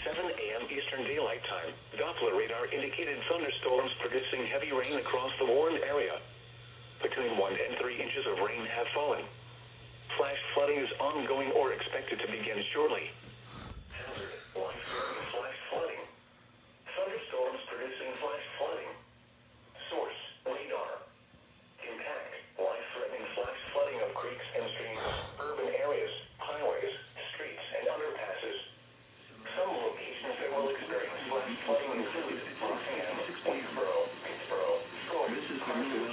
7 a.m. Eastern Daylight Time, Doppler radar indicated thunderstorms producing heavy rain across the warned area. Between 1 and 3 inches of rain have fallen. Flash flooding is ongoing or expected to begin shortly. Hazard, life-threatening flash flooding. Thunderstorms producing flash flooding. Source, radar. Impact, life-threatening flash flooding of creeks and streams, urban areas, highways, streets, and underpasses. Some locations that will experience flash flooding include Rockingham, Waynesboro, Pittsboro, Troy, Carthage,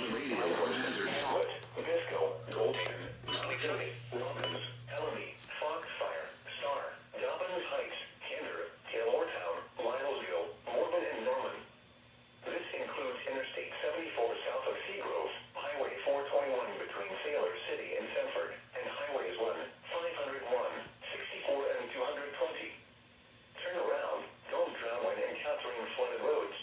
Hamlet, Visco, Goldston, Raleigh, Robbins, Ellerby, Foxfire, Star, Dobbins Heights, Kinder, Taylortown, Lylesville, Morven, and Norman. This includes Interstate 74 south of Seagrove, Highway 421 between Sailor City and Sanford, and Highways 1, 501, 64, and 220. Turn around, don't drown when encountering flooded roads.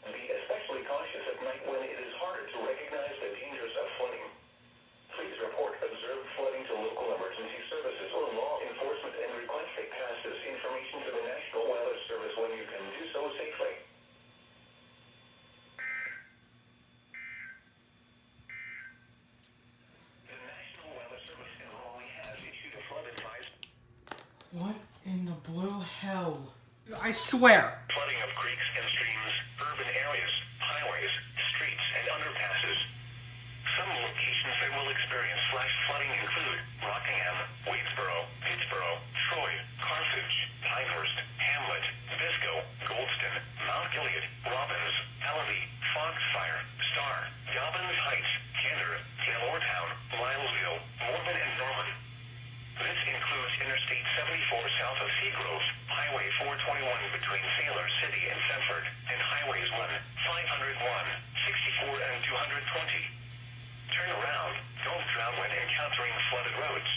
Be especially cautious at night when it is harder to recognize the dangers of flooding. Please report observed flooding to local emergency services or law enforcement and request they pass this information to the National Weather Service when you can do so safely. The National Weather Service in Raleigh has issued a flood advisory. What in the blue hell? I swear. Flooding of creeks and streams, urban areas, highways, streets, and underpasses. Some locations that will experience flash flooding include Rockingham, Wadesboro, Pittsboro, Troy, Carthage, Pinehurst, Hamlet, Visco, Goldston, Mount Gilead, Robbins, Ellerby, Foxfire, Star, Dobbins Heights, Kinder, Taylortown, Lylesville, Morven, and Norman. This includes Interstate 74 south of Seagrove, Highway 421 between Sailor City and Sanford, and Highways 1, 501, 64, and 220. Turn around, don't drown when encountering flooded roads.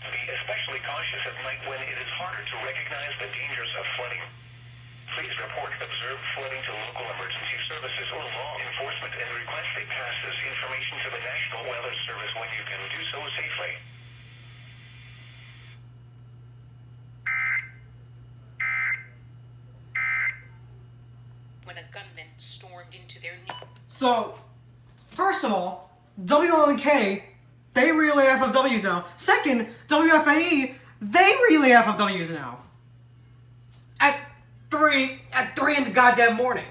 Be especially cautious at night when it is harder to recognize the dangers of flooding. Please report observed flooding to local emergency services or law enforcement and request they pass this information to the National Weather Service when you can do so safely. When a gunman stormed into their new... So, first of all, WLNK, they relay FFWs now. Second, WFAE, they relay FFWs now. At 3 in the goddamn morning.